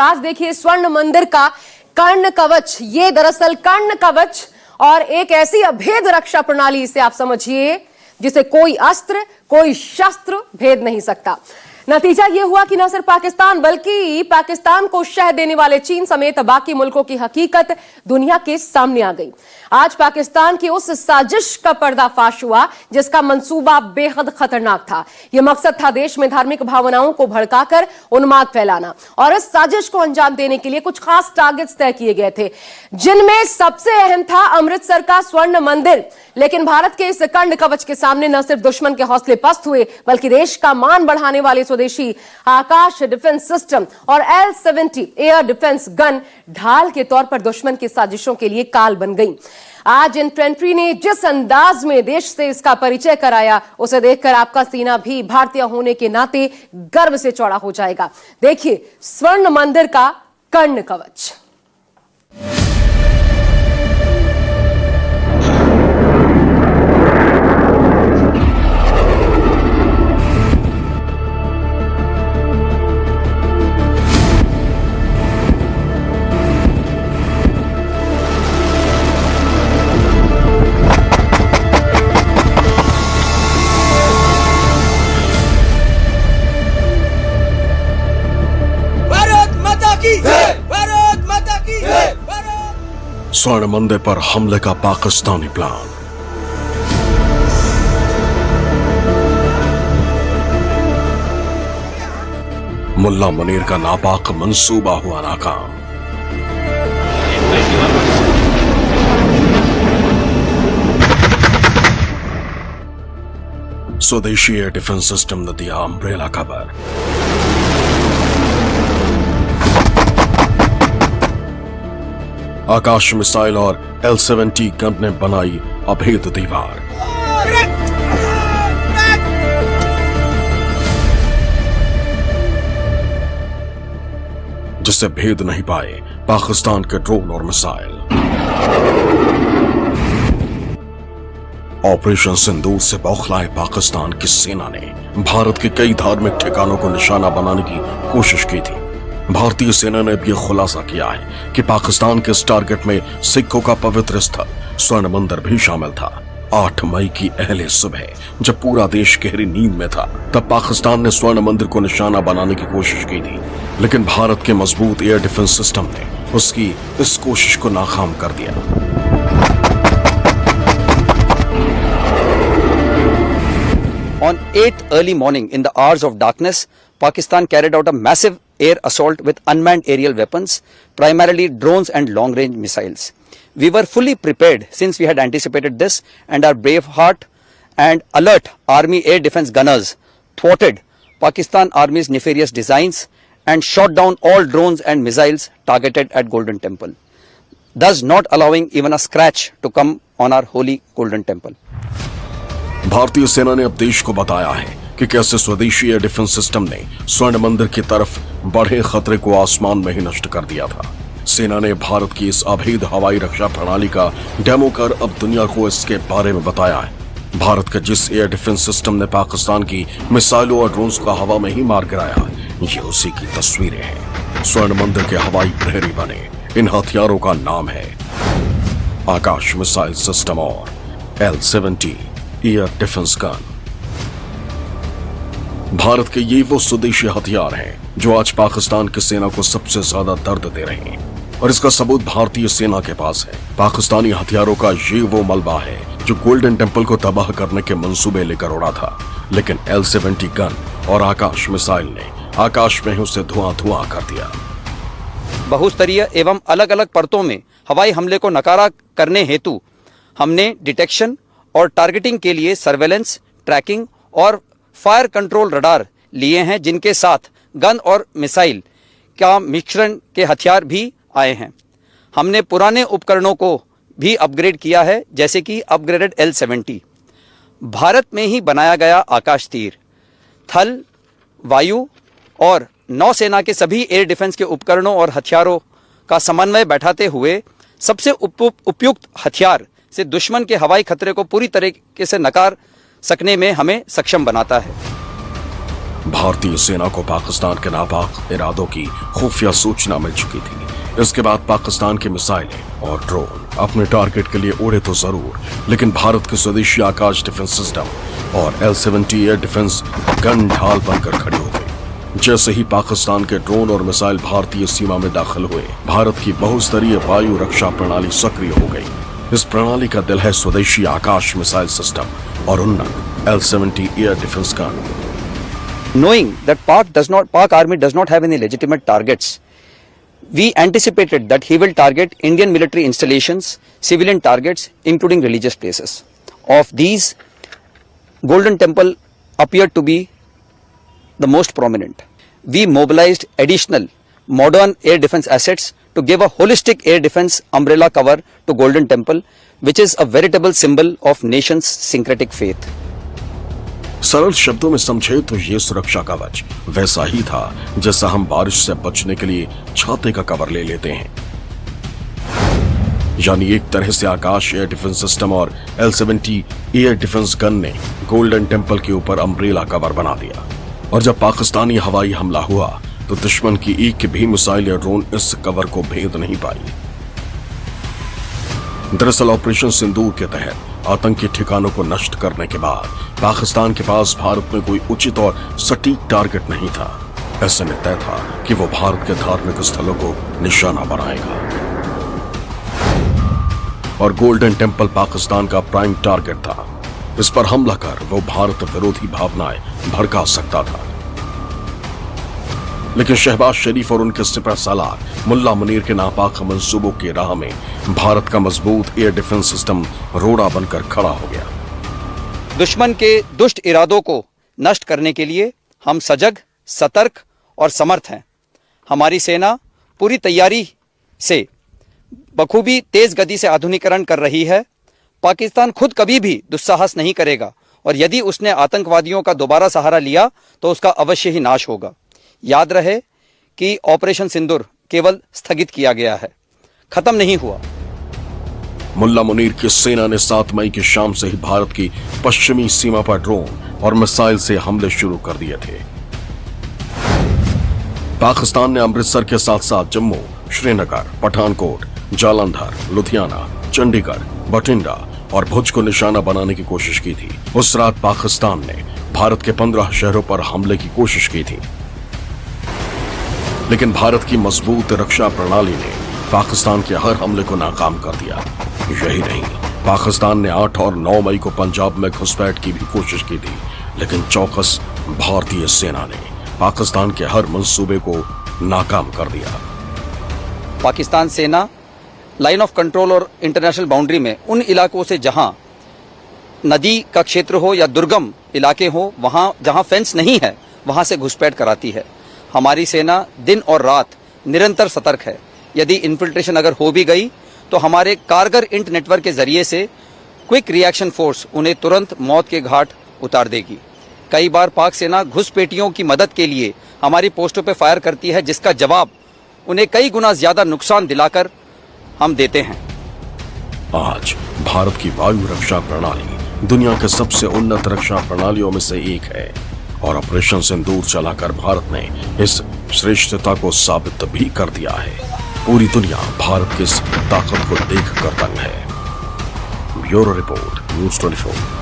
आज देखिए स्वर्ण मंदिर का कर्ण कवच, ये दरअसल कर्ण कवच और एक ऐसी अभेद रक्षा प्रणाली, इसे आप समझिए जिसे कोई अस्त्र कोई शस्त्र भेद नहीं सकता। नतीजा यह हुआ कि न सिर्फ पाकिस्तान बल्कि पाकिस्तान को शह देने वाले चीन समेत बाकी मुल्कों की हकीकत दुनिया के सामने आ गई। आज पाकिस्तान की उस साजिश का पर्दाफाश हुआ जिसका मंसूबा बेहद खतरनाक था। यह मकसद था देश में धार्मिक भावनाओं को भड़काकर उन्माद फैलाना, और इस साजिश को अंजाम देने के लिए कुछ खास टारगेट्स तय किए गए थे, जिनमें सबसे अहम था अमृतसर का स्वर्ण मंदिर। लेकिन भारत के इस कर्ण कवच के सामने न सिर्फ दुश्मन के हौसले पस्त हुए बल्कि देश का मान बढ़ाने वाले स्वदेशी आकाश डिफेंस सिस्टम और L-70 एयर डिफेंस गन ढाल के तौर पर दुश्मन की साजिशों के लिए काल बन गई। आज इन्फेंट्री ने जिस अंदाज में देश से इसका परिचय कराया, उसे देखकर आपका सीना भी भारतीय होने के नाते गर्व से चौड़ा हो जाएगा। देखिए स्वर्ण मंदिर का कर्ण कवच। स्वर्ण मंदिर पर हमले का पाकिस्तानी प्लान। मुल्ला मुनीर का नापाक मंसूबा हुआ नाकाम। स्वदेशी एयर डिफेंस सिस्टम ने दिया अम्ब्रेला कवर। आकाश मिसाइल और L-70 गन ने बनाई अभेद दीवार। जिसे भेद नहीं पाए पाकिस्तान के ड्रोन और मिसाइल। ऑपरेशन सिंदूर से बौखलाए पाकिस्तान की सेना ने भारत के कई धार्मिक ठिकानों को निशाना बनाने की कोशिश की थी। भारतीय सेना ने भी खुलासा किया है कि पाकिस्तान के इस टारगेट में सिखों का पवित्र स्थल स्वर्ण मंदिर भी शामिल था। 8 मई की अहले सुबह जब पूरा देश गहरी नींद में था, तब पाकिस्तान ने स्वर्ण मंदिर को निशाना बनाने की कोशिश की थी, लेकिन भारत के मजबूत एयर डिफेंस सिस्टम ने उसकी इस कोशिश को नाकाम कर दिया। On 8 early morning in the hours of darkness, Pakistan carried out a massive air assault with unmanned aerial weapons, primarily drones and long-range missiles. We were fully prepared since we had anticipated this, and our brave heart and alert Army air defense gunners thwarted Pakistan Army's nefarious designs and shot down all drones and missiles targeted at Golden Temple, thus not allowing even a scratch to come on our holy Golden Temple. भारतीय सेना ने अब देश को बताया है कि कैसे स्वदेशी एयर डिफेंस सिस्टम ने स्वर्ण मंदिर की तरफ बढ़े खतरे को आसमान में ही नष्ट कर दिया था। सेना ने भारत की इस अभेद हवाई रक्षा प्रणाली का डेमो कर अब दुनिया को इसके बारे में बताया है। भारत का जिस एयर डिफेंस सिस्टम ने पाकिस्तान की मिसाइलों और ड्रोन्स को हवा में ही मार गिराया, ये उसी की तस्वीरें हैं। स्वर्ण मंदिर के हवाई प्रहरी बने इन हथियारों का नाम है आकाश मिसाइल सिस्टम और L-70 air defence gun. Bharat के ये वो स्वदेशी हथियार हैं जो आज पाकिस्तान की सेना को सबसे ज्यादा दर्द दे रहे हैं, और इसका सबूत भारतीय सेना के पास है। पाकिस्तानी हथियारों का ये वो मलबा है जो गोल्डन टेम्पल को तबाह करने के मंसूबे लेकर उड़ा था, लेकिन L-70 गन और आकाश मिसाइल ने आकाश में ही उसे धुआं धुआं कर दिया। बहुस्तरीय एवं अलग अलग परतों में हवाई हमले को नकारा करने हेतु हमने डिटेक्शन और टारगेटिंग के लिए सर्वेलेंस, ट्रैकिंग और फायर कंट्रोल रडार लिए हैं, जिनके साथ गन और मिसाइल का मिश्रण के हथियार भी आए हैं। हमने पुराने उपकरणों को भी अपग्रेड किया है, जैसे कि अपग्रेडेड L-70। भारत में ही बनाया गया आकाश तीर, थल, वायु और नौसेना के सभी एयर डिफेंस के उपकरणों और हथियारों का समन्वय बैठाते हुए सबसे उपयुक्त हथियार से दुश्मन के हवाई खतरे को पूरी तरीके से नकार सकने में हमें सक्षम बनाता है। भारतीय सेना को पाकिस्तान के नापाक इरादों की खुफिया सूचना मिल चुकी थी। इसके बाद पाकिस्तान की मिसाइलें और ड्रोन अपने टारगेट के लिए उड़े तो जरूर, लेकिन भारत के स्वदेशी आकाश डिफेंस सिस्टम और L-70 एयर डिफेंस गन ढाल बनकर खड़े हो गए। जैसे ही पाकिस्तान के ड्रोन और मिसाइल भारतीय सीमा में दाखिल हुए, भारत की बहुस्तरीय वायु रक्षा प्रणाली सक्रिय हो गई। इस प्रणाली का दिल है स्वदेशी आकाश मिसाइल सिस्टम और उन्नत L-70 air defence gun. Knowing that Pak army does not have any legitimate targets, we anticipated that he will target Indian military installations, civilian targets, including religious places. Of these, Golden Temple appeared to be the most prominent. We mobilized additional modern air defense assets to give a holistic air defense umbrella cover to Golden Temple, which is a veritable symbol of nation's syncretic faith. सरल शब्दों में समझे तो ये सुरक्षा कवच वैसा ही था जैसा हम बारिश से बचने के लिए छाते का कवर ले लेते हैं। यानी एक तरह से आकाश एयर डिफेंस सिस्टम और L-70 एयर डिफेंस गन ने गोल्डन टेम्पल के ऊपर अम्ब्रेला कवर बना दिया। और जब पाकिस्तानी हवाई हमला हुआ तो दुश्मन की एक भी मिसाइल या ड्रोन इस कवर को भेद नहीं पाई। दरअसल ऑपरेशन सिंदूर के तहत आतंकी ठिकानों को नष्ट करने के बाद पाकिस्तान के पास भारत में कोई उचित और सटीक टारगेट नहीं था। ऐसे में तय था कि वो भारत के धार्मिक स्थलों को निशाना बनाएगा और गोल्डन टेम्पल पाकिस्तान का प्राइम टारगेट था। इस पर हमला कर वो भारत विरोधी भावनाएं भड़का सकता था। लेकिन शहबाज शरीफ और उनके सिपह सालार मुल्ला मुनीर के नापाक मंसूबों की राह में भारत का मजबूत एयर डिफेंस सिस्टम रोड़ा बनकर खड़ा हो गया। दुश्मन के दुष्ट इरादों को नष्ट करने के लिए हम सजग, सतर्क और समर्थ हैं। हमारी सेना पूरी तैयारी से बखूबी तेज गति से आधुनिकीकरण कर रही है। पाकिस्तान खुद कभी भी दुस्साहस नहीं करेगा और यदि उसने आतंकवादियों का दोबारा सहारा लिया तो उसका अवश्य ही नाश होगा। याद रहे कि ऑपरेशन सिंदूर केवल स्थगित किया गया है, खत्म नहीं हुआ। मुल्ला मुनीर की सेना ने 7 मई की शाम से ही भारत की पश्चिमी सीमा पर ड्रोन और मिसाइल से हमले शुरू कर दिए थे। पाकिस्तान ने अमृतसर के साथ साथ जम्मू, श्रीनगर, पठानकोट, जालंधर, लुधियाना, चंडीगढ़, बठिंडा और भुज को निशाना बनाने की कोशिश की थी। उस रात पाकिस्तान ने भारत के 15 शहरों पर हमले की कोशिश की थी, लेकिन भारत की मजबूत रक्षा प्रणाली ने पाकिस्तान के हर हमले को नाकाम कर दिया। यही नहीं, पाकिस्तान ने 8 और 9 मई को पंजाब में घुसपैठ की भी कोशिश की थी, लेकिन चौकस भारतीय सेना ने पाकिस्तान के हर मंसूबे को नाकाम कर दिया। पाकिस्तान सेना लाइन ऑफ कंट्रोल और इंटरनेशनल बाउंड्री में उन इलाकों से जहां नदी का क्षेत्र हो या दुर्गम इलाके हो, वहां जहां फेंस नहीं है, वहां से घुसपैठ कराती है। हमारी सेना दिन और रात निरंतर सतर्क है। यदि इन्फिल्ट्रेशन अगर हो भी गई तो हमारे कारगर इंट नेटवर्क के जरिए से क्विक रिएक्शन फोर्स उन्हें तुरंत मौत के घाट उतार देगी। कई बार पाक सेना घुसपैठियों की मदद के लिए हमारी पोस्टों पर फायर करती है, जिसका जवाब उन्हें कई गुना ज्यादा नुकसान दिलाकर हम देते हैं। आज भारत की वायु रक्षा प्रणाली दुनिया के सबसे उन्नत रक्षा प्रणालियों में से एक है और ऑपरेशन सिंदूर चलाकर भारत ने इस श्रेष्ठता को साबित भी कर दिया है। पूरी दुनिया भारत की इस ताकत को देखकर दंग है। Bureau report, news 24।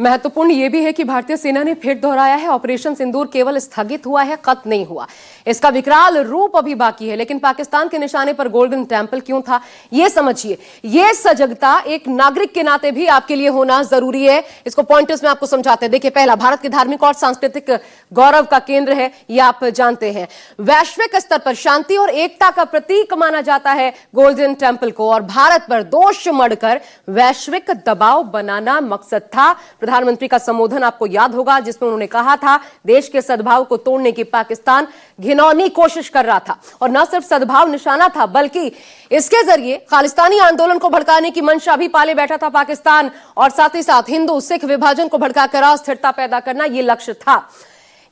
महत्वपूर्ण यह भी है कि भारतीय सेना ने फिर दोहराया है, ऑपरेशन सिंदूर केवल स्थगित हुआ है, खत्म नहीं हुआ। इसका विकराल रूप अभी बाकी है। लेकिन पाकिस्तान के निशाने पर गोल्डन टेम्पल क्यों था, यह समझिए। यह सजगता एक नागरिक के नाते भी आपके लिए होना जरूरी है। इसको पॉइंटर्स में आपको समझाते हैं। देखिए, पहला, भारत के धार्मिक और सांस्कृतिक गौरव का केंद्र है, यह आप जानते हैं। वैश्विक स्तर पर शांति और एकता का प्रतीक माना जाता है गोल्डन टेम्पल को, और भारत पर दोष मढ़कर वैश्विक दबाव बनाना मकसद था। प्रधानमंत्री का संबोधन आपको याद होगा, जिसमें उन्होंने कहा था देश के सद्भाव को तोड़ने की पाकिस्तान घिनौनी कोशिश कर रहा था। और न सिर्फ सद्भाव निशाना था, बल्कि इसके जरिए खालिस्तानी आंदोलन को भड़काने की मंशा भी पाले बैठा था पाकिस्तान, और साथ ही साथ हिंदू सिख विभाजन को भड़काकर अस्थिरता पैदा करना यह लक्ष्य था।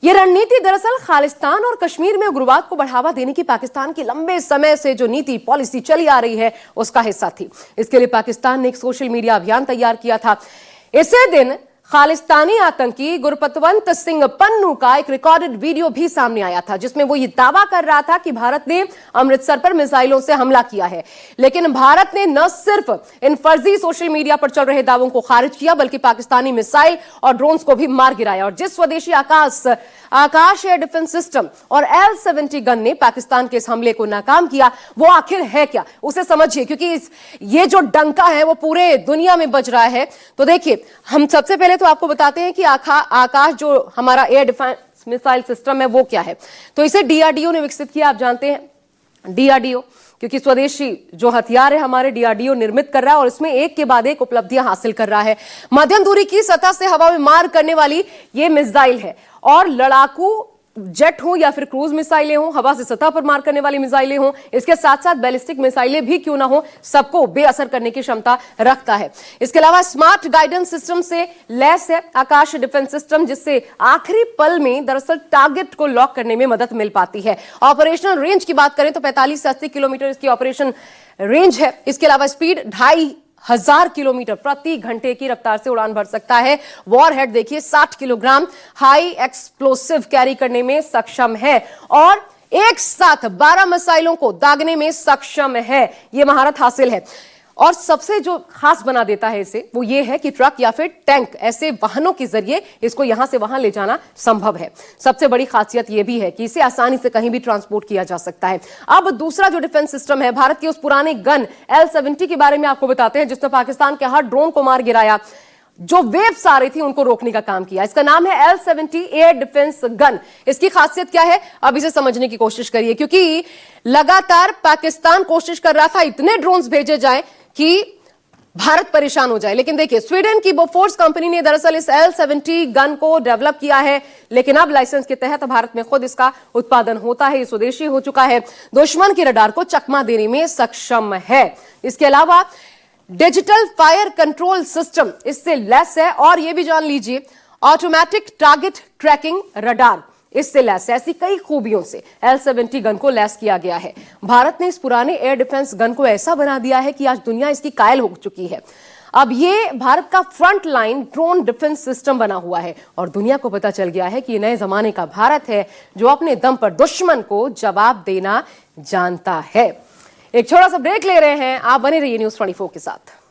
यह रणनीति दरअसल खालिस्तान और कश्मीर में उग्रवाद को बढ़ावा देने की पाकिस्तान की लंबे समय से जो नीति पॉलिसी चली आ रही है, उसका हिस्सा थी। इसके लिए पाकिस्तान ने एक सोशल मीडिया अभियान तैयार किया था। इसी दिन खालिस्तानी आतंकी गुरपतवंत सिंह पन्नू का एक रिकॉर्डेड वीडियो भी सामने आया था, जिसमें वो ये दावा कर रहा था कि भारत ने अमृतसर पर मिसाइलों से हमला किया है। लेकिन भारत ने न सिर्फ इन फर्जी सोशल मीडिया पर चल रहे दावों को खारिज किया, बल्कि पाकिस्तानी मिसाइल और ड्रोन्स को भी मार गिराया। और जिस स्वदेशी आकाश एयर डिफेंस सिस्टम और L-70 गन ने पाकिस्तान के इस हमले को नाकाम किया, वो आखिर है क्या, उसे समझिए, क्योंकि ये जो डंका है वो पूरे दुनिया में बज रहा है। तो देखिए, हम सबसे पहले तो आपको बताते हैं कि आकाश जो हमारा एयर डिफेंस मिसाइल सिस्टम है वो क्या है। तो इसे DRDO ने विकसित किया। आप जानते हैं DRDO, क्योंकि स्वदेशी जो हथियार है हमारे DRDO निर्मित कर रहा है और इसमें एक के बाद एक उपलब्धियां हासिल कर रहा है। मध्यम दूरी की सतह से हवा में मार करने वाली ये मिसाइल है, और लड़ाकू जेट हो या फिर क्रूज मिसाइलें हो, हवा से सतह पर मार करने वाली मिसाइलें हो, इसके साथ साथ बैलिस्टिक मिसाइलें भी क्यों ना हो, सबको बेअसर करने की क्षमता रखता है। इसके अलावा स्मार्ट गाइडेंस सिस्टम से लैस है आकाश डिफेंस सिस्टम, जिससे आखिरी पल में दरअसल टारगेट को लॉक करने में मदद मिल पाती है। ऑपरेशनल रेंज की बात करें तो 45 से 80 किलोमीटर इसकी ऑपरेशन रेंज है। इसके अलावा स्पीड 2500 किलोमीटर प्रति घंटे की रफ्तार से उड़ान भर सकता है। वॉरहेड देखिए 60 किलोग्राम हाई एक्सप्लोसिव कैरी करने में सक्षम है और एक साथ 12 मिसाइलों को दागने में सक्षम है। यह महारत हासिल है। और सबसे जो खास बना देता है इसे, वो ये है कि ट्रक या फिर टैंक ऐसे वाहनों के जरिए इसको यहां से वहां ले जाना संभव है। सबसे बड़ी खासियत यह भी है कि इसे आसानी से कहीं भी ट्रांसपोर्ट किया जा सकता है। अब दूसरा जो डिफेंस सिस्टम है, भारत के उस पुराने गन L-70 के बारे में आपको बताते हैं, जिसने पाकिस्तान के हर ड्रोन को मार गिराया, जो वेव्स आ रही थी उनको रोकने का काम किया। इसका नाम है L-70 एयर डिफेंस गन। इसकी खासियत क्या है, अब इसे समझने की कोशिश करिए, क्योंकि लगातार पाकिस्तान कोशिश कर रहा था इतने ड्रोन्स भेजे जाएं कि भारत परेशान हो जाए। लेकिन देखिए, स्वीडन की बोफोर्स कंपनी ने दरअसल इस L-70 गन को डेवलप किया है, लेकिन अब लाइसेंस के तहत भारत में खुद इसका उत्पादन होता है। ये स्वदेशी हो चुका है, दुश्मन के रडार को चकमा देने में सक्षम है। इसके अलावा डिजिटल फायर कंट्रोल सिस्टम इससे लैस है, और यह भी जान लीजिए ऑटोमेटिक टारगेट ट्रैकिंग रडार इससे लैस है। ऐसी कई खूबियों से L-70 गन को लैस किया गया है। भारत ने इस पुराने एयर डिफेंस गन को ऐसा बना दिया है कि आज दुनिया इसकी कायल हो चुकी है। अब ये भारत का front line drone defence system बना हुआ है, और दुनिया को पता चल गया है कि ये नए जमाने का भारत है जो अपने दम पर दुश्मन को जवाब देना जानता है। एक छोटा सा ब्रेक ले रहे हैं, आप बने रहिए News 24 के साथ।